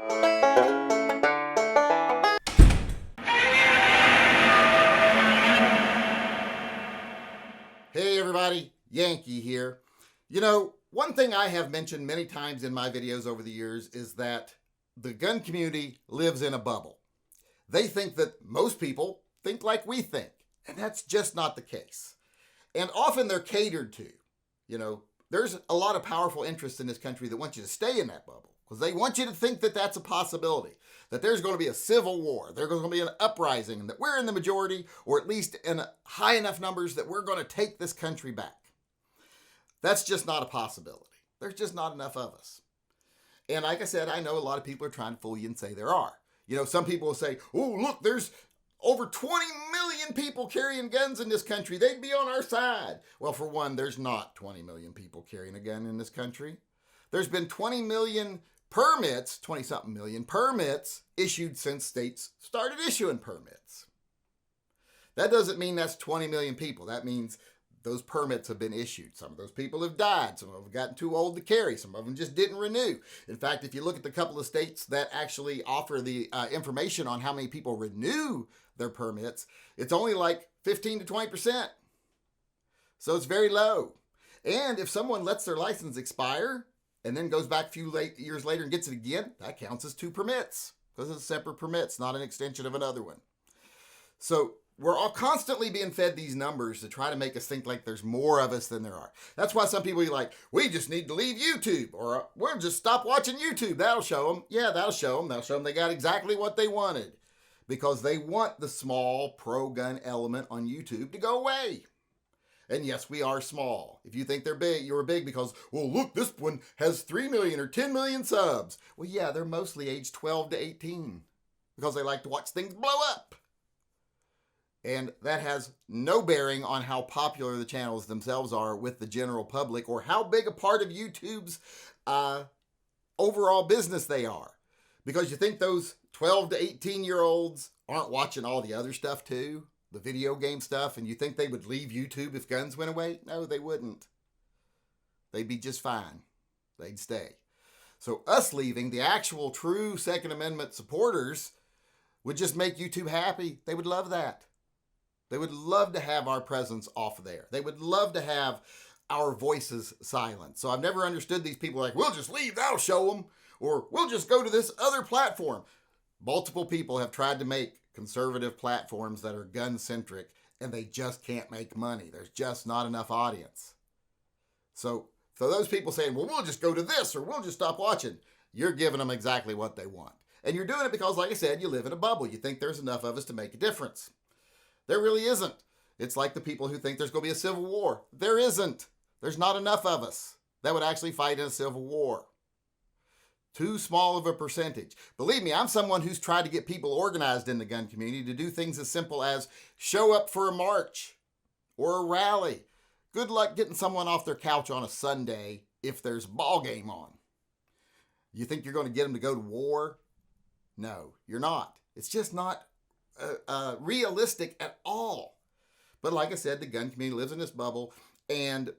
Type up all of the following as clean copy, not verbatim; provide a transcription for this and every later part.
Hey everybody, Yankee here. One thing I have mentioned many times in my videos over the years is that the gun community lives in a bubble. They think that most people think like we think, and that's just not the case. And often they're catered to. There's a lot of powerful interests in this country that want you to stay in that bubble because they want you to think that that's a possibility, that there's going to be a civil war, there's going to be an uprising, and that we're in the majority, or at least in high enough numbers that we're going to take this country back. That's just not a possibility. There's just not enough of us. And like I said, I know a lot of people are trying to fool you and say there are. Some people will say, oh, look, there's over 20 million people carrying guns in this country. They'd be on our side. Well, for one, there's not 20 million people carrying a gun in this country. There's been 20 million permits, 20-something million permits issued since states started issuing permits. That doesn't mean that's 20 million people. That means those permits have been issued. Some of those people have died. Some of them have gotten too old to carry. Some of them just didn't renew. In fact, if you look at the couple of states that actually offer the information on how many people renew their permits, it's only like 15 to 20%. So it's very low. And if someone lets their license expire and then goes back a few years later and gets it again, that counts as 2 permits because it's separate permits, not an extension of another one. So we're all constantly being fed these numbers to try to make us think like there's more of us than there are. That's why some people are like, we just need to leave YouTube, or we'll just stop watching YouTube. That'll show them. Yeah, that'll show them. That'll show them they got exactly what they wanted because they want the small pro-gun element on YouTube to go away. And yes, we are small. If you think they're big, you're big because, well, look, this one has 3 million or 10 million subs. Well, yeah, they're mostly aged 12 to 18 because they like to watch things blow up. And that has no bearing on how popular the channels themselves are with the general public or how big a part of YouTube's overall business they are. Because you think those 12 to 18-year-olds aren't watching all the other stuff too, the video game stuff, and you think they would leave YouTube if guns went away? No, they wouldn't. They'd be just fine. They'd stay. So us leaving, the actual true Second Amendment supporters, would just make YouTube happy. They would love that. They would love to have our presence off there. They would love to have our voices silent. So I've never understood these people like, we'll just leave, that'll show them. Or we'll just go to this other platform. Multiple people have tried to make conservative platforms that are gun-centric, and they just can't make money. There's just not enough audience. So those people saying, well, we'll just go to this, or we'll just stop watching, you're giving them exactly what they want. And you're doing it because, like I said, you live in a bubble. You think there's enough of us to make a difference. There really isn't. It's like the people who think there's going to be a civil war. There isn't. There's not enough of us that would actually fight in a civil war. Too small of a percentage. Believe me, I'm someone who's tried to get people organized in the gun community to do things as simple as show up for a march or a rally. Good luck getting someone off their couch on a Sunday if there's a ball game on. You think you're going to get them to go to war? No, you're not. It's just not realistic at all. But like I said, the gun community lives in this bubble, and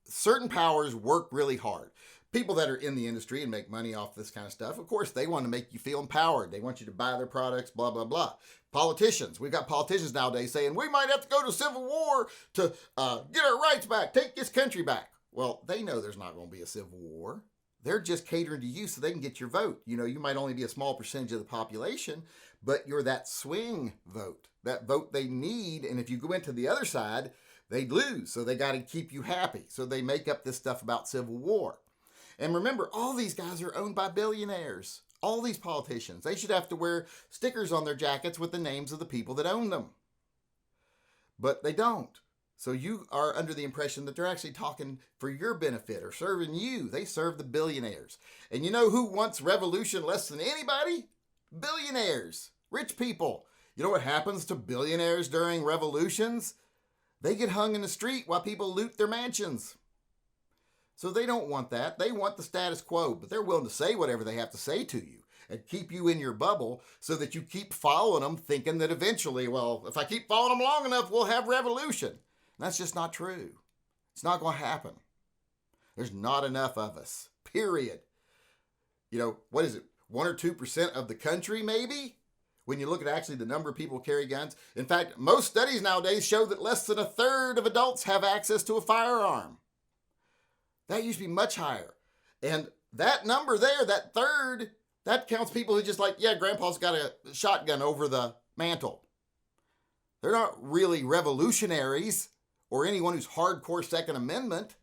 certain powers work really hard. People that are in the industry and make money off this kind of stuff, of course, they want to make you feel empowered. They want you to buy their products, blah, blah, blah. Politicians. We've got politicians nowadays saying, we might have to go to civil war to get our rights back, take this country back. Well, they know there's not going to be a civil war. They're just catering to you so they can get your vote. You might only be a small percentage of the population, but you're that swing vote, that vote they need. And if you go into the other side, they'd lose. So they got to keep you happy. So they make up this stuff about civil war. And remember, all these guys are owned by billionaires. All these politicians. They should have to wear stickers on their jackets with the names of the people that own them. But they don't. So you are under the impression that they're actually talking for your benefit or serving you. They serve the billionaires. And you know who wants revolution less than anybody? Billionaires. Rich people. You know what happens to billionaires during revolutions? They get hung in the street while people loot their mansions. So they don't want that. They want the status quo, but they're willing to say whatever they have to say to you and keep you in your bubble so that you keep following them, thinking that eventually, well, if I keep following them long enough, we'll have revolution. And that's just not true. It's not going to happen. There's not enough of us, period. What is it? 1 or 2% of the country, maybe, when you look at actually the number of people who carry guns. In fact, most studies nowadays show that less than a third of adults have access to a firearm. That used to be much higher. And that number there, that third, that counts people who just like, yeah, grandpa's got a shotgun over the mantle. They're not really revolutionaries or anyone who's hardcore Second Amendment.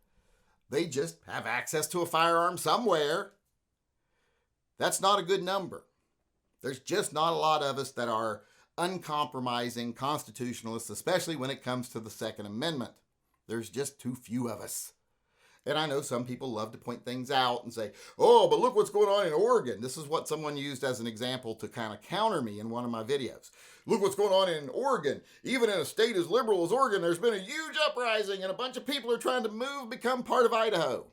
They just have access to a firearm somewhere. That's not a good number. There's just not a lot of us that are uncompromising constitutionalists, especially when it comes to the Second Amendment. There's just too few of us. And I know some people love to point things out and say, oh, but look what's going on in Oregon. This is what someone used as an example to kind of counter me in one of my videos. Look what's going on in Oregon. Even in a state as liberal as Oregon, there's been a huge uprising and a bunch of people are trying to move, become part of Idaho.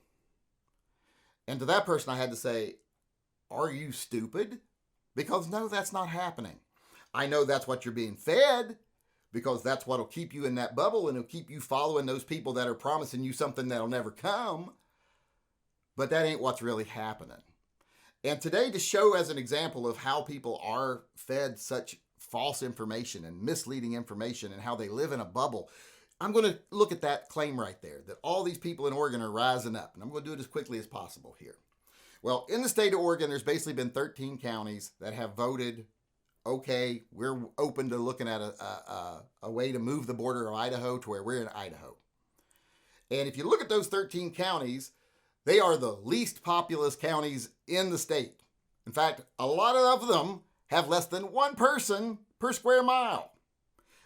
And to that person, I had to say, are you stupid? Because no, that's not happening. I know that's what you're being fed, because that's what'll keep you in that bubble and it'll keep you following those people that are promising you something that'll never come. But that ain't what's really happening. And today, to show as an example of how people are fed such false information and misleading information and how they live in a bubble, I'm going to look at that claim right there, that all these people in Oregon are rising up. And I'm going to do it as quickly as possible here. Well, in the state of Oregon, there's basically been 13 counties that have voted, okay, we're open to looking at a way to move the border of Idaho to where we're in Idaho. And if you look at those 13 counties, they are the least populous counties in the state. In fact, a lot of them have less than one person per square mile.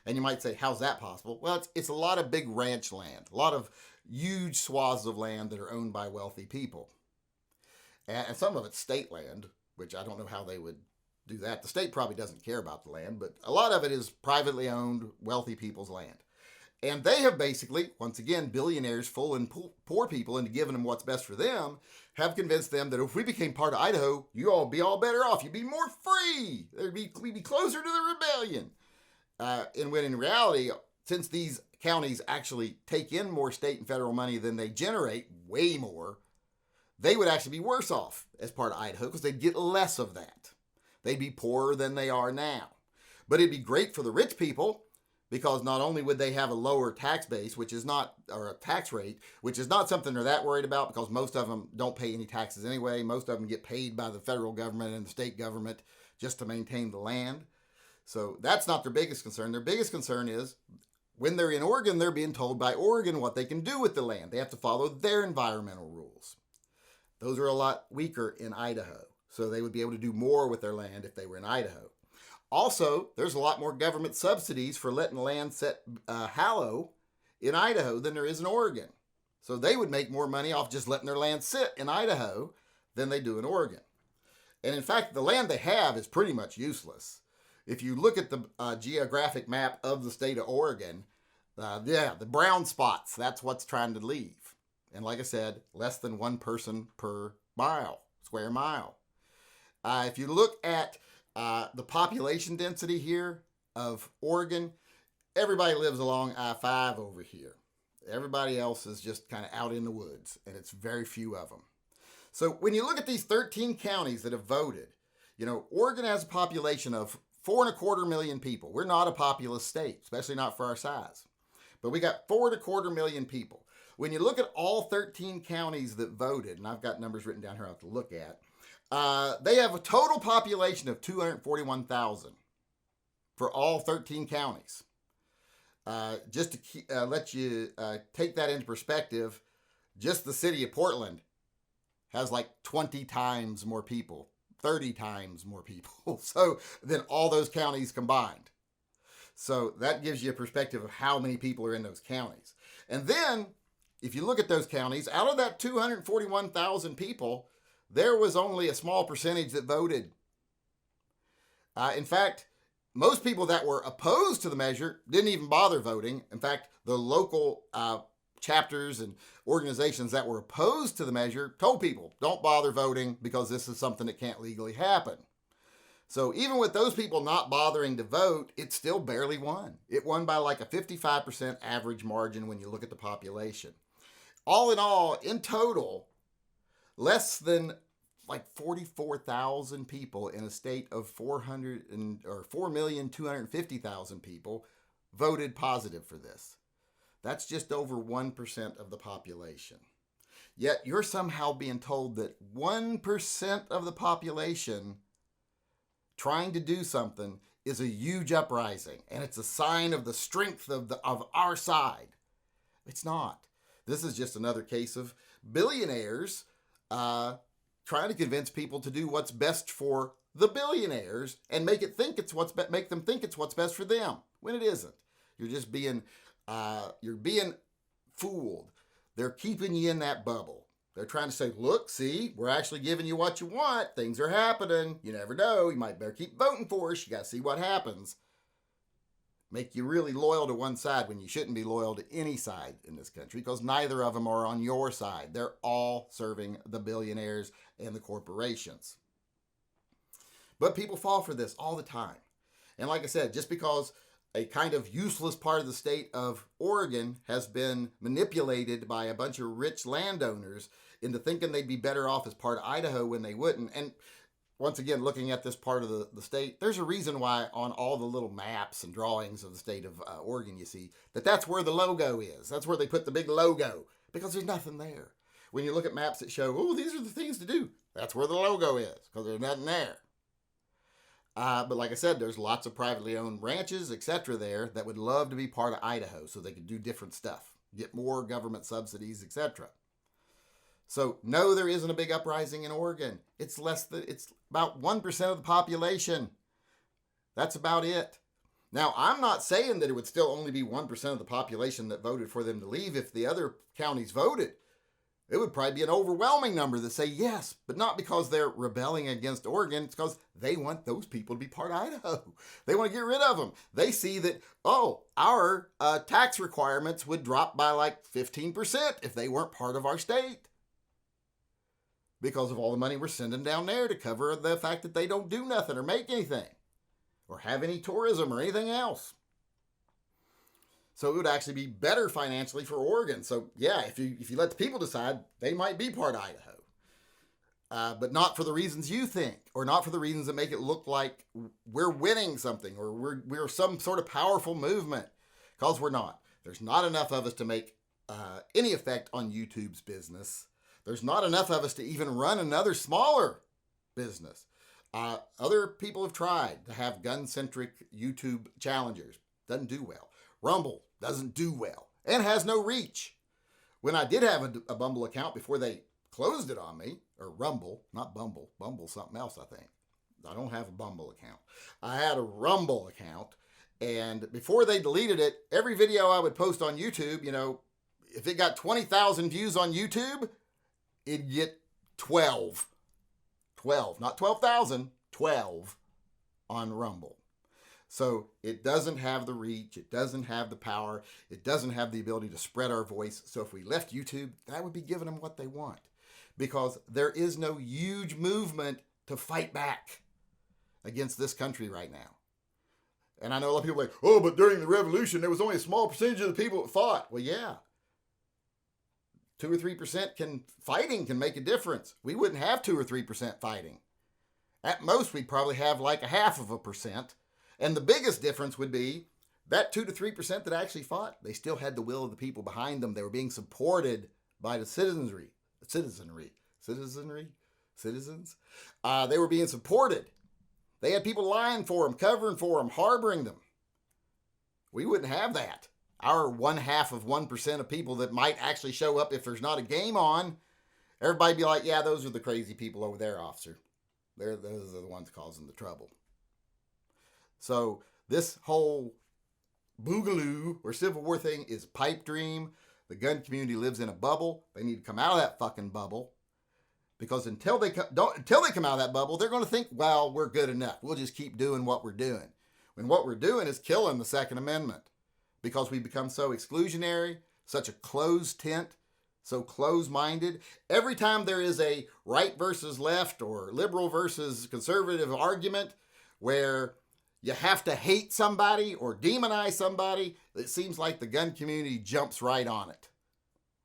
And you might say, how's that possible? Well, it's a lot of big ranch land, a lot of huge swaths of land that are owned by wealthy people. And some of it's state land, which I don't know how they would do that. The state probably doesn't care about the land, but a lot of it is privately owned, wealthy people's land. And they have basically, once again, billionaires fooling poor people into giving them what's best for them, have convinced them that if we became part of Idaho, you all be all better off. You'd be more free. We'd be closer to the rebellion. And when in reality, since these counties actually take in more state and federal money than they generate, way more, they would actually be worse off as part of Idaho because they'd get less of that. They'd be poorer than they are now. But it'd be great for the rich people because not only would they have a lower tax base, or a tax rate, which is not something they're that worried about because most of them don't pay any taxes anyway. Most of them get paid by the federal government and the state government just to maintain the land. So that's not their biggest concern. Their biggest concern is when they're in Oregon, they're being told by Oregon what they can do with the land. They have to follow their environmental rules. Those are a lot weaker in Idaho. So they would be able to do more with their land if they were in Idaho. Also, there's a lot more government subsidies for letting land set fallow in Idaho than there is in Oregon. So they would make more money off just letting their land sit in Idaho than they do in Oregon. And in fact, the land they have is pretty much useless. If you look at the geographic map of the state of Oregon, the brown spots, that's what's trying to leave. And like I said, less than one person per square mile. If you look at the population density here of Oregon, everybody lives along I-5 over here. Everybody else is just kind of out in the woods, and it's very few of them. So when you look at these 13 counties that have voted, Oregon has a population of 4.25 million people. We're not a populous state, especially not for our size. But we got 4.25 million people. When you look at all 13 counties that voted, and I've got numbers written down here I'll have to look at, they have a total population of 241,000 for all 13 counties. Just to let you take that into perspective, just the city of Portland has like 20 times more people, 30 times more people, so than all those counties combined. So that gives you a perspective of how many people are in those counties. And then, if you look at those counties, out of that 241,000 people, there was only a small percentage that voted. In fact, most people that were opposed to the measure didn't even bother voting. In fact, the local chapters and organizations that were opposed to the measure told people, don't bother voting because this is something that can't legally happen. So even with those people not bothering to vote, it still barely won. It won by like a 55% average margin when you look at the population. All in all, in total, less than like 44,000 people in a state of 4,250,000 people voted positive for this. That's just over 1% of the population. Yet you're somehow being told that 1% of the population trying to do something is a huge uprising, and it's a sign of the strength of our side. It's not. This is just another case of billionaires trying to convince people to do what's best for the billionaires and make them think it's what's best for them when it isn't. You're just being fooled. They're keeping you in that bubble. They're trying to say, look, see, we're actually giving you what you want. Things are happening. You never know. You might better keep voting for us. You got to see what happens. Make you really loyal to one side when you shouldn't be loyal to any side in this country, because neither of them are on your side. They're all serving the billionaires and the corporations. But people fall for this all the time. And like I said, just because a kind of useless part of the state of Oregon has been manipulated by a bunch of rich landowners into thinking they'd be better off as part of Idaho when they wouldn't. And once again, looking at this part of the state, there's a reason why on all the little maps and drawings of the state of Oregon you see that's where the logo is. That's where they put the big logo, because there's nothing there. When you look at maps that show, oh, these are the things to do, that's where the logo is, because there's nothing there. But like I said, there's lots of privately owned ranches, etc. there that would love to be part of Idaho so they could do different stuff, get more government subsidies, etc. So no, there isn't a big uprising in Oregon. It's about 1% of the population. That's about it. Now, I'm not saying that it would still only be 1% of the population that voted for them to leave if the other counties voted. It would probably be an overwhelming number that say yes, but not because they're rebelling against Oregon. It's because they want those people to be part of Idaho. They want to get rid of them. They see that, our tax requirements would drop by like 15% if they weren't part of our state, because of all the money we're sending down there to cover the fact that they don't do nothing or make anything or have any tourism or anything else. So it would actually be better financially for Oregon. So yeah, if you let the people decide, they might be part of Idaho. But not for the reasons you think, or not for the reasons that make it look like we're winning something or we're some sort of powerful movement, because we're not. There's not enough of us to make any effect on YouTube's business. There's not enough of us to even run another smaller business. Other people have tried to have gun-centric YouTube challengers. Doesn't do well. Rumble doesn't do well and has no reach. When I did have a Bumble account before they closed it on me, or Rumble, not Bumble. Bumble's something else, I think. I don't have a Bumble account. I had a Rumble account, and before they deleted it, every video I would post on YouTube, if it got 20,000 views on YouTube, it'd get 12. 12, not 12,000, 12 on Rumble. So it doesn't have the reach, it doesn't have the power, it doesn't have the ability to spread our voice. So if we left YouTube, that would be giving them what they want, because there is no huge movement to fight back against this country right now. And I know a lot of people are like, but during the revolution, there was only a small percentage of the people that fought. Well, yeah. 2 or 3% fighting can make a difference. We wouldn't have 2 or 3% fighting. At most, we'd probably have like 0.5%. And the biggest difference would be that 2 to 3% that actually fought, they still had the will of the people behind them. They were being supported by the citizens. They were being supported. They had people lying for them, covering for them, harboring them. We wouldn't have that. Our 0.5% of people that might actually show up if there's not a game on, everybody be like, yeah, those are the crazy people over there, officer. Those are the ones causing the trouble. So this whole boogaloo or Civil War thing is a pipe dream. The gun community lives in a bubble. They need to come out of that fucking bubble, because until they come out of that bubble, they're going to think, well, we're good enough. We'll just keep doing what we're doing. When what we're doing is killing the Second Amendment, because we become so exclusionary, such a closed tent, so closed-minded. Every time there is a right versus left or liberal versus conservative argument where you have to hate somebody or demonize somebody, it seems like the gun community jumps right on it.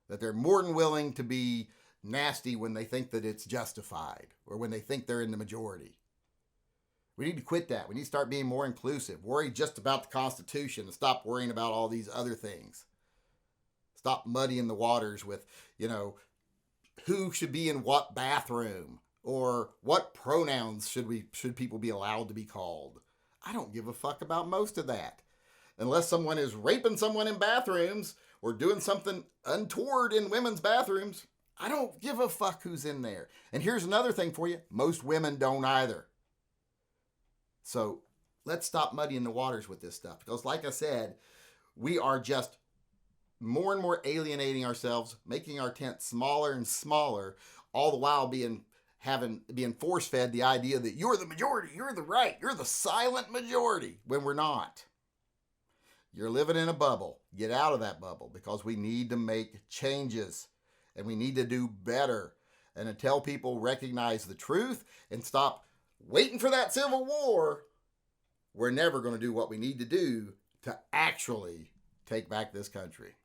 That they're more than willing to be nasty when they think that it's justified or when they think they're in the majority. We need to quit that. We need to start being more inclusive. Worry just about the Constitution and stop worrying about all these other things. Stop muddying the waters with, who should be in what bathroom or what pronouns should people be allowed to be called. I don't give a fuck about most of that. Unless someone is raping someone in bathrooms or doing something untoward in women's bathrooms, I don't give a fuck who's in there. And here's another thing for you. Most women don't either. So let's stop muddying the waters with this stuff. Because like I said, we are just more and more alienating ourselves, making our tent smaller and smaller, all the while being force-fed the idea that you're the majority, you're the right, you're the silent majority, when we're not. You're living in a bubble. Get out of that bubble, because we need to make changes and we need to do better. And until people recognize the truth and stop waiting for that civil war, we're never going to do what we need to do to actually take back this country.